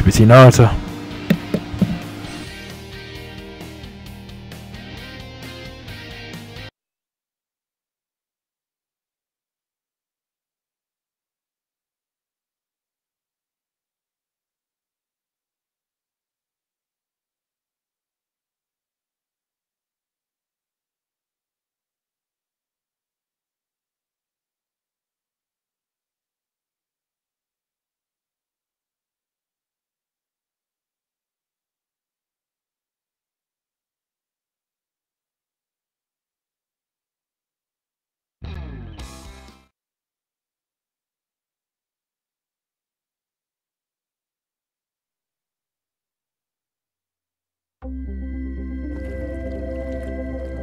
BBC Narrator.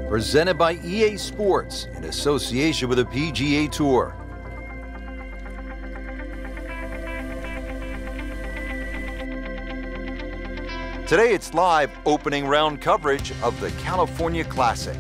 Presented by EA Sports in association with the PGA Tour. Today it's live opening round coverage of the California Classic.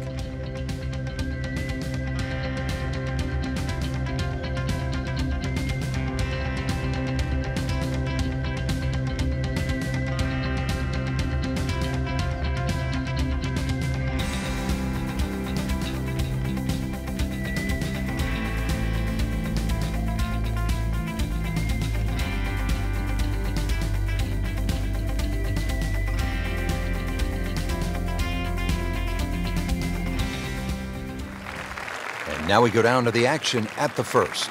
Now we go down to the action at the first.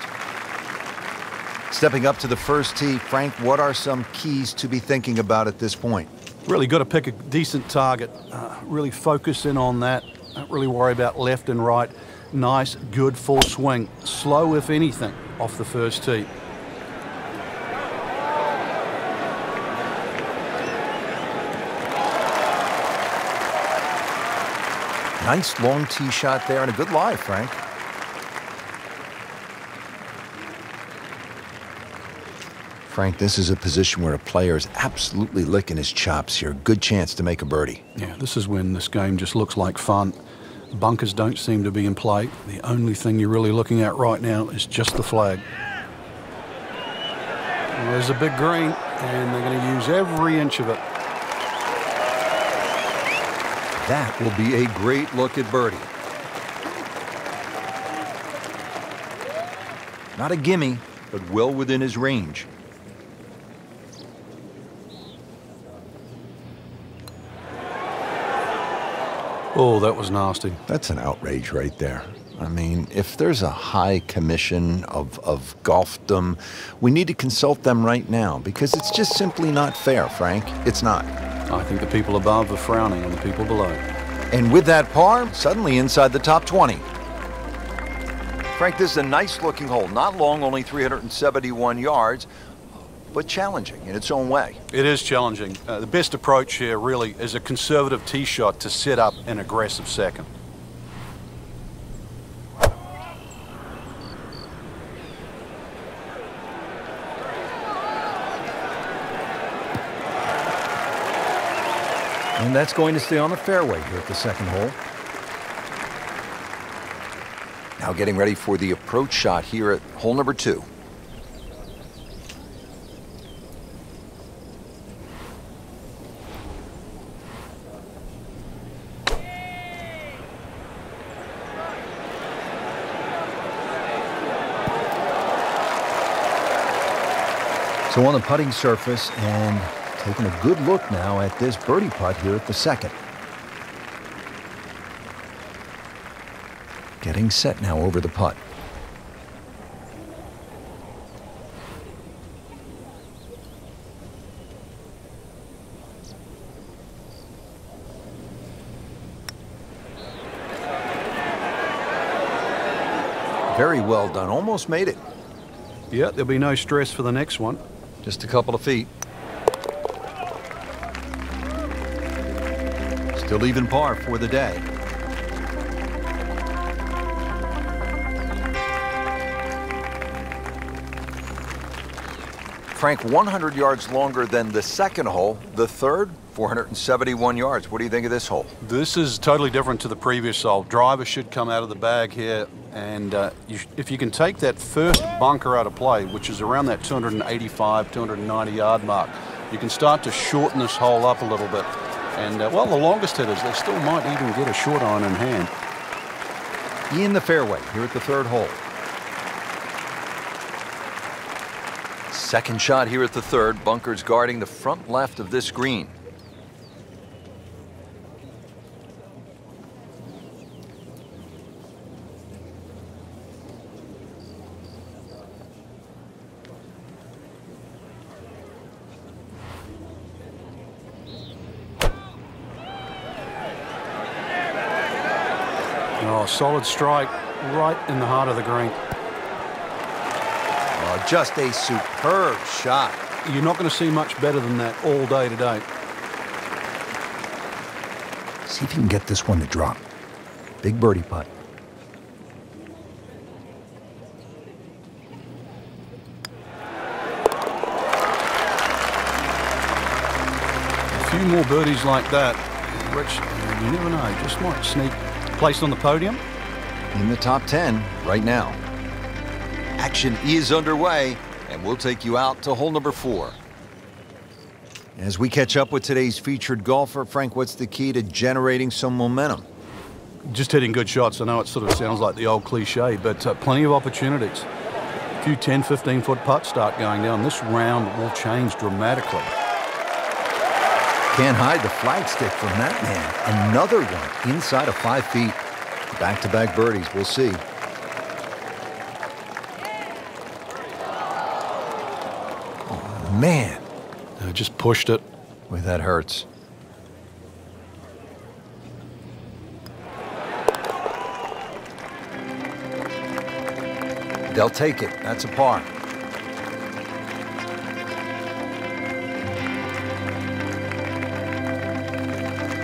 Stepping up to the first tee, Frank, what are some keys to be thinking about at this point? Really got to pick a decent target. Really focus in on that. Don't really worry about left and right. Nice, good full swing. Slow, if anything, off the first tee. Nice long tee shot there and a good lie, Frank. Frank, this is a position where a player is absolutely licking his chops here. Good chance to make a birdie. Yeah, this is when this game just looks like fun. Bunkers don't seem to be in play. The only thing you're really looking at right now is just the flag. Well, there's a big green, and they're going to use every inch of it. That will be a great look at birdie. Not a gimme, but well within his range. Oh, that was nasty. That's an outrage right there. I mean, if there's a high commission of golfdom, we need to consult them right now because it's just simply not fair, Frank. It's not. I think the people above are frowning on the people below. And with that par, suddenly inside the top 20. Frank, this is a nice-looking hole. Not long, only 371 yards, but challenging in its own way. It is challenging. The best approach here really is a conservative tee shot to set up an aggressive second. And that's going to stay on the fairway here at the second hole. Now getting ready for the approach shot here at hole number 2. So on the putting surface and taking a good look now at this birdie putt here at the second. Getting set now over the putt. Very well done. Almost made it. Yeah, there'll be no stress for the next one. Just a couple of feet. Still even par for the day. Frank, 100 yards longer than the second hole. The third, 471 yards. What do you think of this hole? This is totally different to the previous hole. Driver should come out of the bag here, and if you can take that first bunker out of play, which is around that 285, 290 yard mark, you can start to shorten this hole up a little bit. And, well, the longest hitters, they still might even get a short iron in hand. In the fairway here at the third hole. Second shot here at the third. Bunkers guarding the front left of this green. Oh, solid strike right in the heart of the green. Oh, just a superb shot. You're not going to see much better than that all day today. See if you can get this one to drop. Big birdie putt. A few more birdies like that, Rich, you never know, just might sneak. Placed on the podium. In the top 10 right now. Action is underway, and we'll take you out to hole number 4. As we catch up with today's featured golfer, Frank, what's the key to generating some momentum? Just hitting good shots. I know it sort of sounds like the old cliche, but plenty of opportunities. A few 10, 15-foot putts start going down. This round will change dramatically. Can't hide the flagstick from that man. Another one inside of 5 feet. Back-to-back birdies. We'll see. Oh, man. Just pushed it. Boy, that hurts. They'll take it. That's a par.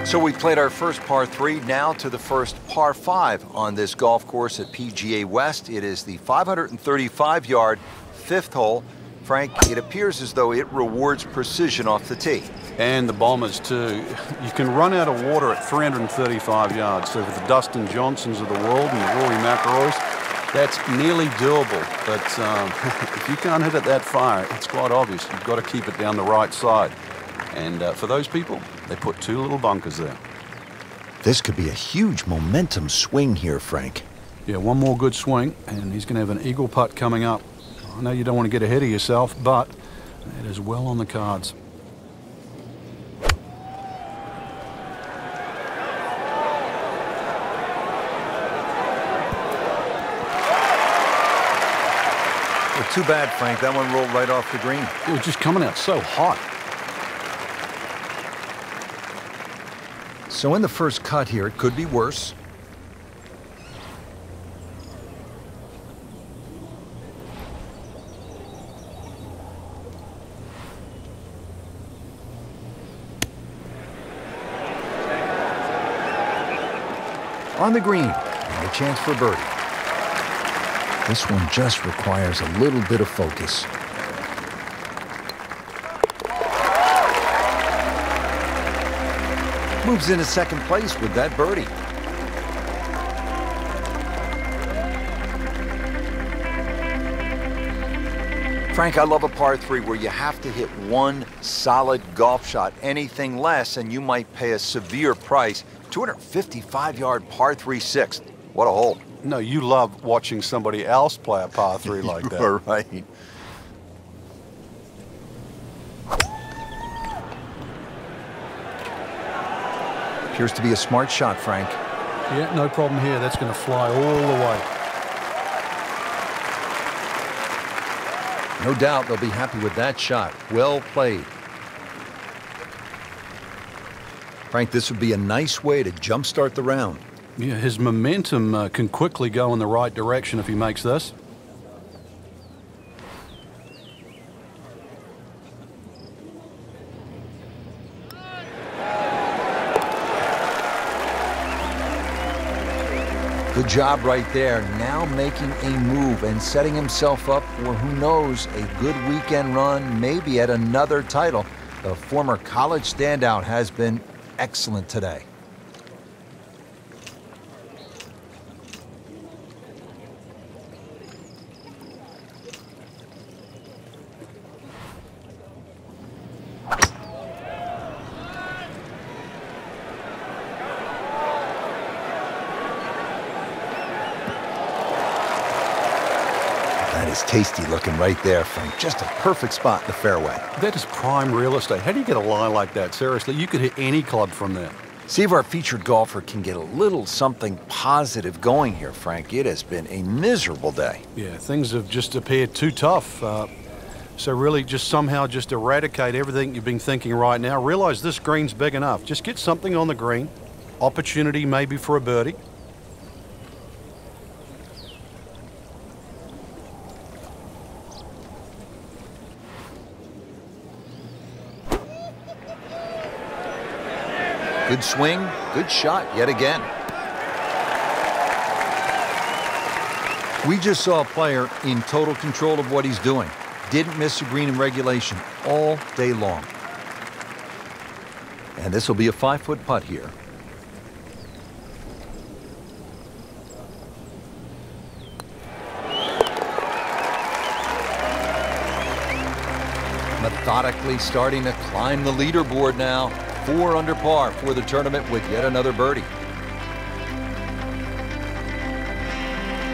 So we played our first par 3, now to the first par 5 on this golf course at PGA West. It is the 535-yard 5th hole. Frank, it appears as though it rewards precision off the tee. And the Bombers, too. You can run out of water at 335 yards. So for the Dustin Johnsons of the world and the Rory McIlroys, that's nearly doable. But if you can't hit it that far, it's quite obvious. You've got to keep it down the right side. And for those people, they put 2 little bunkers there. This could be a huge momentum swing here, Frank. Yeah, one more good swing, and he's going to have an eagle putt coming up. I know you don't want to get ahead of yourself, but it is well on the cards. Well, too bad, Frank. That one rolled right off the green. It was just coming out so hot. So in the first cut here, it could be worse. On the green, and a chance for birdie. This one just requires a little bit of focus. Moves into second place with that birdie. Frank, I love a par 3 where you have to hit one solid golf shot. Anything less, and you might pay a severe price. 255-yard par 3 6th. What a hole. No, you love watching somebody else play a par 3 like that. All right. Appears to be a smart shot, Frank. Yeah, no problem here. That's going to fly all the way. No doubt they'll be happy with that shot. Well played. Frank, this would be a nice way to jumpstart the round. Yeah, his momentum can quickly go in the right direction if he makes this. Good job right there. Now making a move and setting himself up for, who knows, a good weekend run, maybe at another title. The former college standout has been excellent today. is tasty looking right there, Frank. Just a perfect spot in the fairway. That is prime real estate. How do you get a lie like that? Seriously, you could hit any club from there. See if our featured golfer can get a little something positive going here, Frank. It has been a miserable day. Yeah, things have just appeared too tough. So really just somehow just eradicate everything you've been thinking right now. Realize this green's big enough. Just get something on the green. Opportunity maybe for a birdie. Good swing, good shot yet again. We just saw a player in total control of what he's doing. Didn't miss a green in regulation all day long. And this will be a 5-foot putt here. Methodically starting to climb the leaderboard now. 4 under par for the tournament with yet another birdie.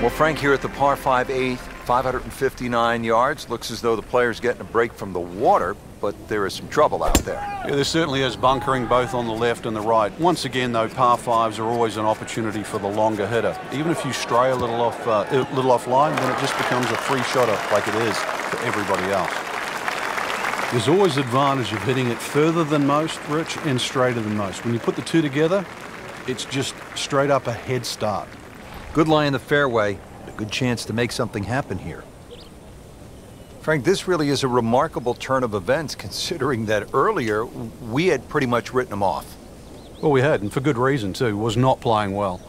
Well, Frank, here at the par 5 8th, 559 yards. Looks as though the player's getting a break from the water, but there is some trouble out there. Yeah, there certainly is bunkering both on the left and the right. Once again, though, par 5s are always an opportunity for the longer hitter. Even if you stray a little offline, then it just becomes a free shotter like it is for everybody else. There's always advantage of hitting it further than most, Rich, and straighter than most. When you put the two together, it's just straight up a head start. Good lie in the fairway. A good chance to make something happen here. Frank, this really is a remarkable turn of events considering that earlier we had pretty much written him off. Well, we had, and for good reason too. Was not playing well.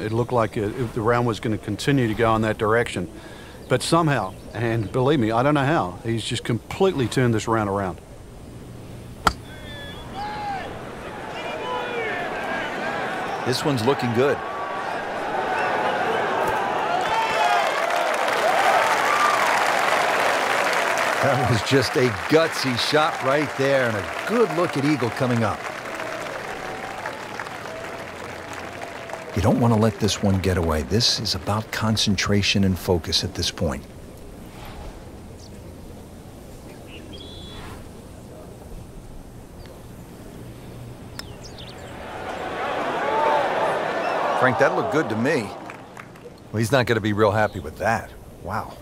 It looked like the round was going to continue to go in that direction. But somehow, and believe me, I don't know how, he's just completely turned this round around. This one's looking good. That was just a gutsy shot right there, and a good look at eagle coming up. You don't want to let this one get away. This is about concentration and focus at this point. Frank, that looked good to me. Well, he's not going to be real happy with that. Wow.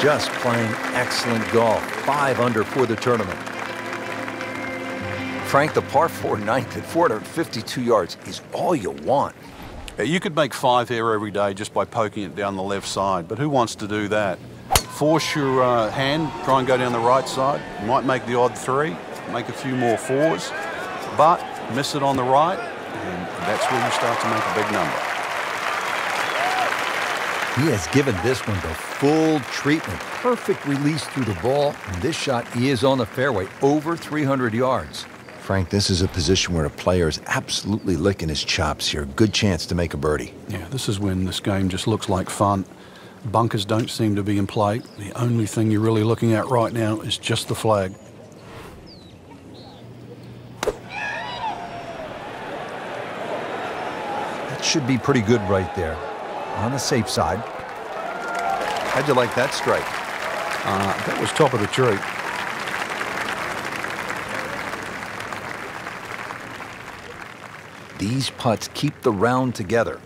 Just playing excellent golf. 5 under for the tournament. Frank, the par 4 9th at 452 yards is all you want. You could make 5 here every day just by poking it down the left side, but who wants to do that? Force your hand, try and go down the right side. You might make the odd 3, make a few more 4s, but miss it on the right, and that's where you start to make a big number. He has given this one the full treatment. Perfect release through the ball. And this shot is on the fairway, over 300 yards. Frank, this is a position where a player is absolutely licking his chops here. Good chance to make a birdie. Yeah, this is when this game just looks like fun. Bunkers don't seem to be in play. The only thing you're really looking at right now is just the flag. That should be pretty good right there. On the safe side. How'd you like that strike? That was top of the tree. These putts keep the round together.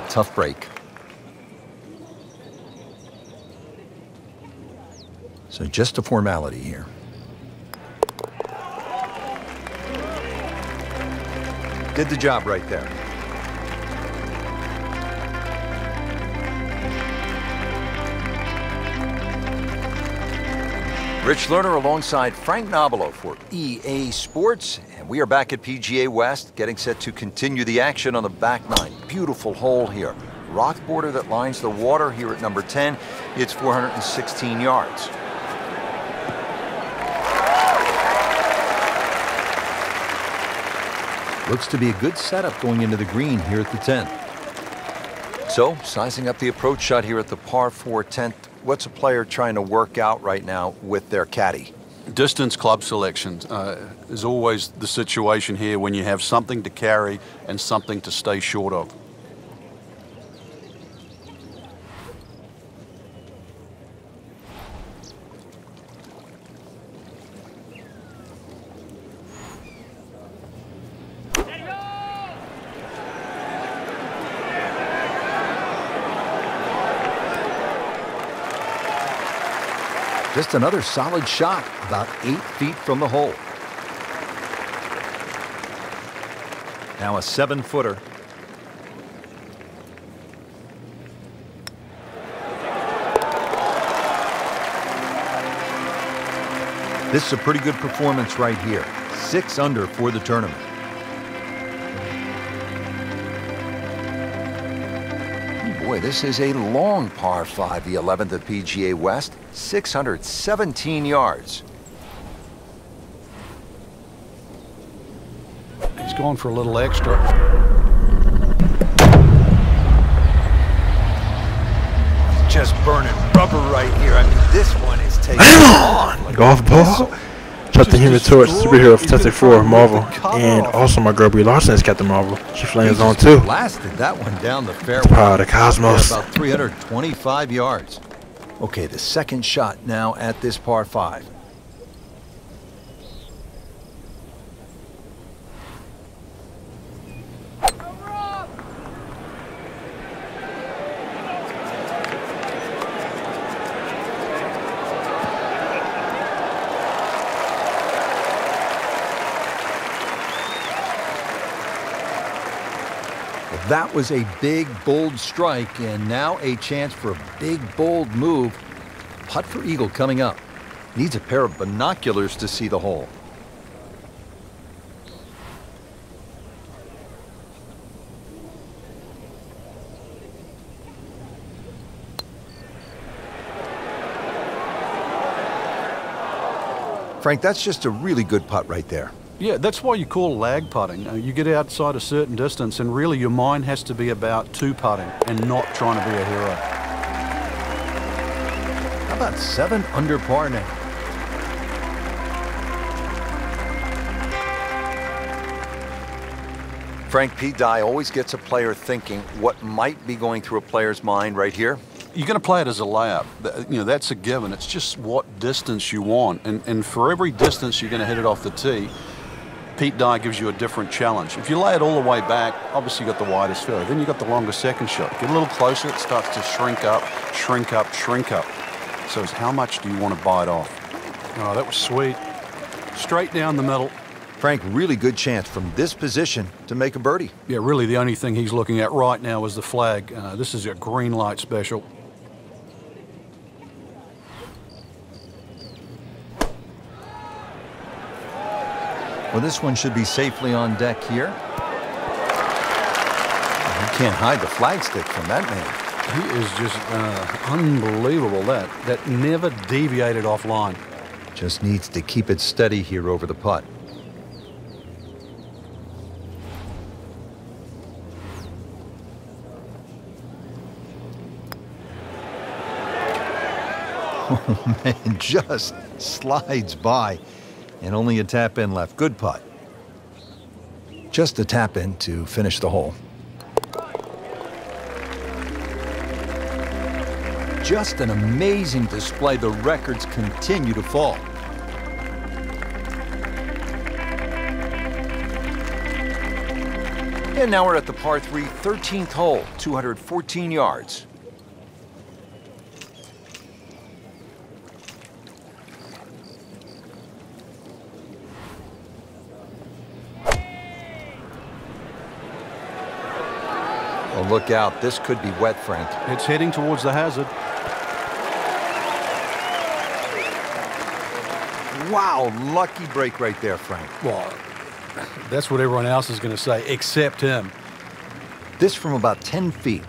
Tough break. So just a formality here. Did the job right there. Rich Lerner alongside Frank Nobilo for EA Sports. And we are back at PGA West, getting set to continue the action on the back 9. Beautiful hole here. Rock border that lines the water here at number 10. It's 416 yards. Looks to be a good setup going into the green here at the 10th. So, sizing up the approach shot here at the par 4 10th, what's a player trying to work out right now with their caddy? Distance club selection is always the situation here when you have something to carry and something to stay short of. Just another solid shot, about 8 feet from the hole. Now a 7-footer. This is a pretty good performance right here. 6 under for the tournament. Boy, this is a long par 5, the 11th at PGA West, 617 yards. He's going for a little extra. Just burning rubber right here. I mean, this one is taking off. Golf ball. Captain Human Torch, superhero of Fantastic Four, Marvel, and also my girl Brie Larson is Captain Marvel. She flames on too. Blasted that one down the fairway. The power of the cosmos. About 325 yards. Okay, the second shot now at this par 5. That was a big, bold strike, and now a chance for a big, bold move. Putt for eagle coming up. Needs a pair of binoculars to see the hole. Frank, that's just a really good putt right there. Yeah, that's why you call lag putting. You get outside a certain distance and really your mind has to be about two putting and not trying to be a hero. How about 7 under par now? Frank, Pete Dye always gets a player thinking what might be going through a player's mind right here. You're going to play it as a layup. You know, that's a given. It's just what distance you want. And for every distance you're going to hit it off the tee, Pete Dye gives you a different challenge. If you lay it all the way back, obviously you've got the widest fairway. Then you've got the longer second shot. Get a little closer, it starts to shrink up, shrink up, shrink up. So it's how much do you want to bite off? Oh, that was sweet. Straight down the middle. Frank, really good chance from this position to make a birdie. Yeah, really the only thing he's looking at right now is the flag. This is a green light special. Well, this one should be safely on deck here. You can't hide the flagstick from that man. He is just unbelievable. That never deviated offline. Just needs to keep it steady here over the putt. Oh, man, just slides by. And only a tap in left. Good putt. Just a tap in to finish the hole. Just an amazing display. The records continue to fall. And now we're at the par 3, 13th hole, 214 yards. Oh, look out. This could be wet, Frank. It's heading towards the hazard. Wow, lucky break right there, Frank. Well, that's what everyone else is going to say, except him. This from about 10 feet.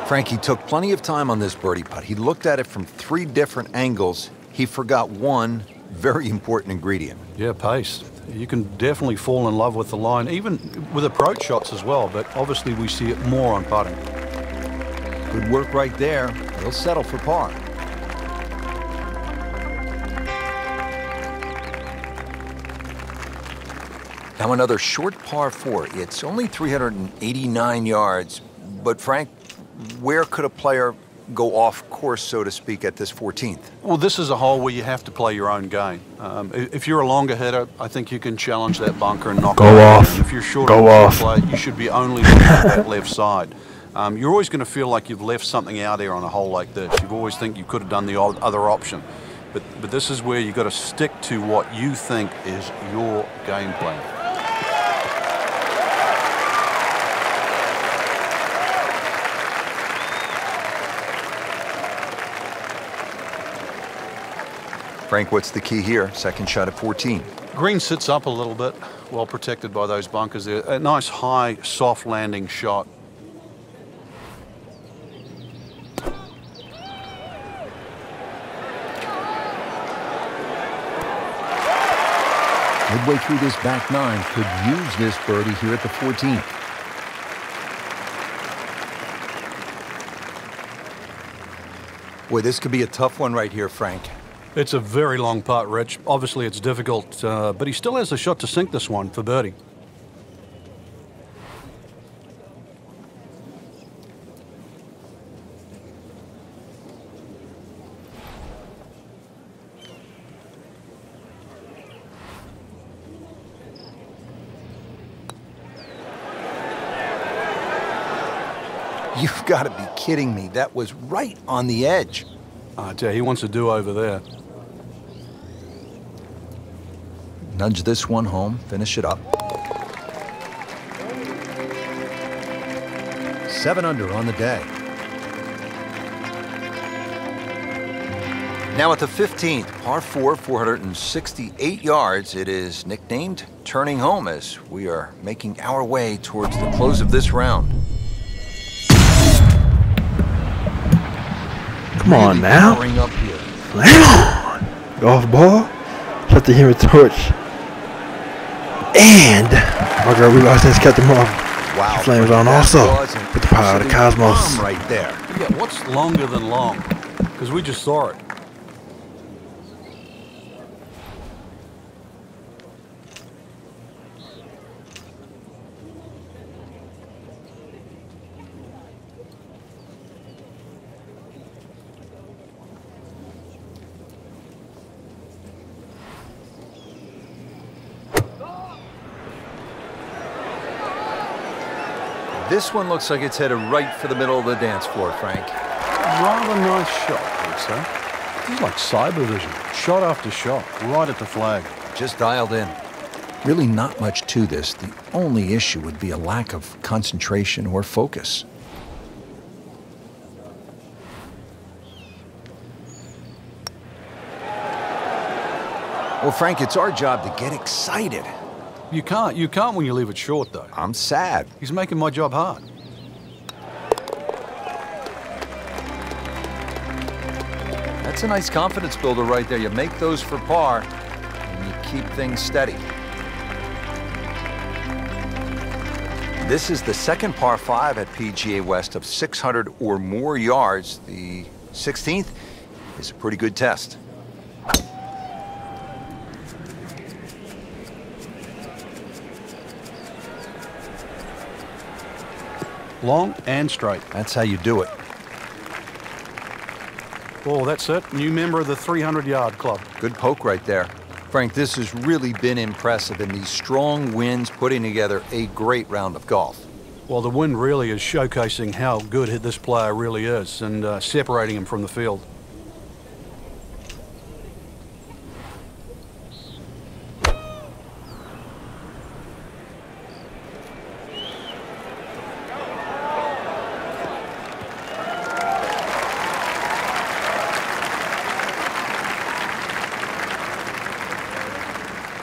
Frankie took plenty of time on this birdie putt. He looked at it from 3 different angles. He forgot one very important ingredient. Yeah, pace. You can definitely fall in love with the line, even with approach shots as well, but obviously we see it more on putting. Good work right there. He'll settle for par. Now another short par 4. It's only 389 yards, but Frank, where could a player go off course, so to speak, at this 14th? Well, this is a hole where you have to play your own game. If you're a longer hitter, I think you can challenge that bunker and knock it off. And if you're shorter play, you should be only looking at that left side. You're always going to feel like you've left something out there on a hole like this. You always think you could have done the other option. But this is where you've got to stick to what you think is your game plan. Frank, what's the key here? Second shot at 14. Green sits up a little bit, well protected by those bunkers there. A nice high, soft landing shot. Midway through this back 9, could use this birdie here at the 14th. Boy, this could be a tough one right here, Frank. It's a very long putt, Rich. Obviously, it's difficult, but he still has a shot to sink this one for birdie. You've got to be kidding me. That was right on the edge. I tell you, he wants a do-over there. Nudge this one home, finish it up. 7 under on the day. Now at the 15th, par 4, 468 yards. It is nicknamed Turning Home as we are making our way towards the close of this round. Come on now. Up here. Slam on. Golf ball. Shut the Human Torch. And my girl, we lost this Captain Marvel. Wow. Flames on also with the power of the cosmos. Right there. Yeah, what's longer than long? Because we just saw it. This one looks like it's headed right for the middle of the dance floor, Frank. Rather nice shot, I'd say. This is like cyber vision. Shot after shot, right at the flag. Just dialed in. Really not much to this. The only issue would be a lack of concentration or focus. Well, Frank, it's our job to get excited. You can't when you leave it short, though. I'm sad. He's making my job hard. That's a nice confidence builder right there. You make those for par, and you keep things steady. This is the second par 5 at PGA West of 600 or more yards. The 16th is a pretty good test. Long and straight. That's how you do it. Oh, that's it. New member of the 300-yard club. Good poke right there. Frank, this has really been impressive in these strong winds, putting together a great round of golf. Well, the wind really is showcasing how good this player really is and separating him from the field.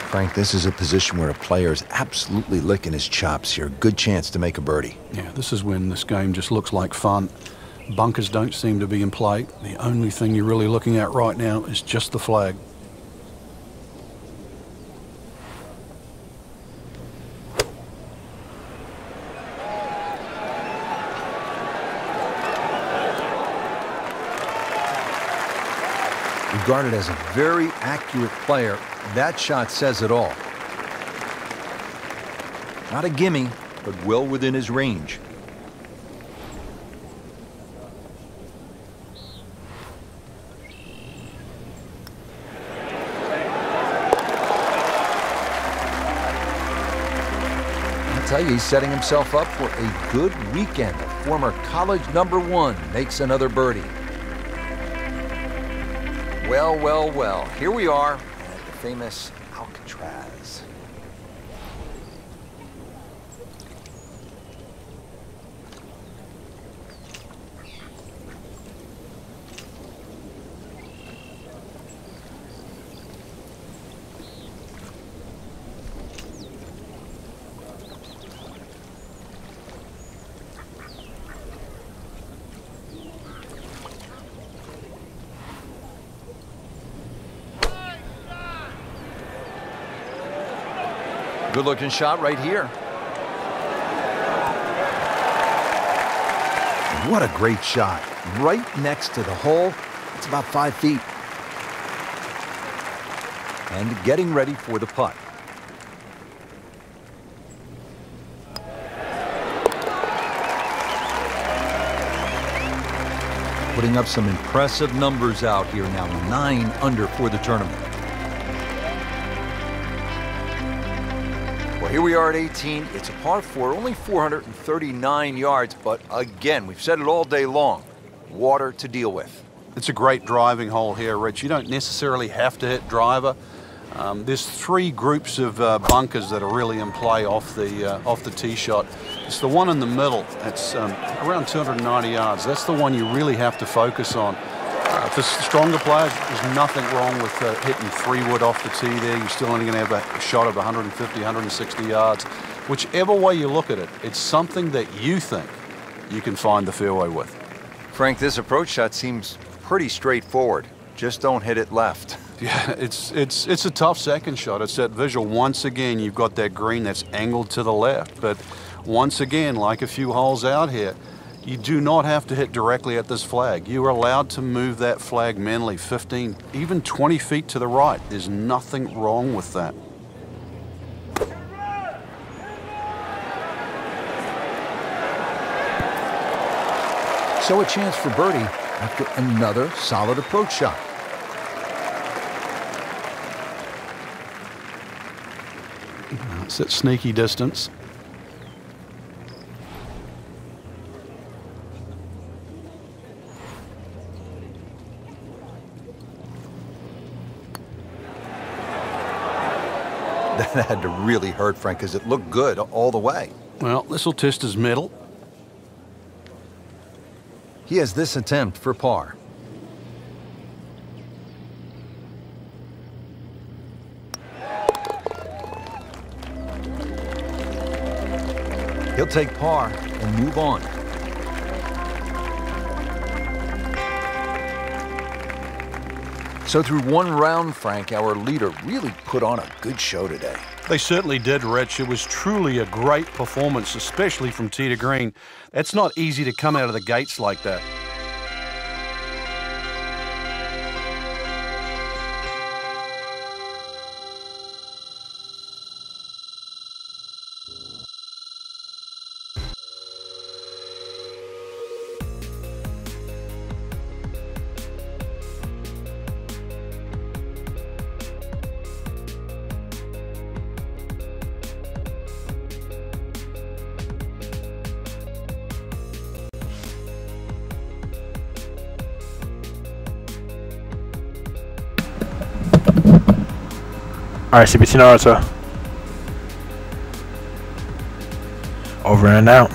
Frank, this is a position where a player is absolutely licking his chops here. Good chance to make a birdie. Yeah, this is when this game just looks like fun. Bunkers don't seem to be in play. The only thing you're really looking at right now is just the flag. Regarded as a very accurate player, that shot says it all. Not a gimme, but well within his range. I'll tell you, he's setting himself up for a good weekend. Former college #1 makes another birdie. Well, well, well, here we are at the famous Alcatraz. Good looking shot right here. What a great shot. Right next to the hole. It's about 5 feet. And getting ready for the putt. Putting up some impressive numbers out here now. 9 under for the tournament. Well, here we are at 18. It's a par 4, only 439 yards. But again, we've said it all day long. Water to deal with. It's a great driving hole here, Rich. You don't necessarily have to hit driver. There's 3 groups of bunkers that are really in play off the tee shot. It's the one in the middle. It's around 290 yards. That's the one you really have to focus on. For stronger players, there's nothing wrong with hitting 3-wood off the tee there. You're still only going to have a shot of 150, 160 yards. Whichever way you look at it, it's something that you think you can find the fairway with. Frank, this approach shot seems pretty straightforward. Just don't hit it left. Yeah, it's a tough second shot. It's that visual. Once again, you've got that green that's angled to the left. But once again, like a few holes out here, you do not have to hit directly at this flag. You are allowed to move that flag mentally 15, even 20 feet to the right. There's nothing wrong with that. So a chance for birdie after another solid approach shot. It's at sneaky distance. That had to really hurt, Frank, because it looked good all the way. Well, this will test his middle. He has this attempt for par. He'll take par and move on. So through one round, Frank, our leader really put on a good show today. They certainly did, Rich. It was truly a great performance, especially from tee to green. It's not easy to come out of the gates like that. Alright, CBC Naruto. Over and out.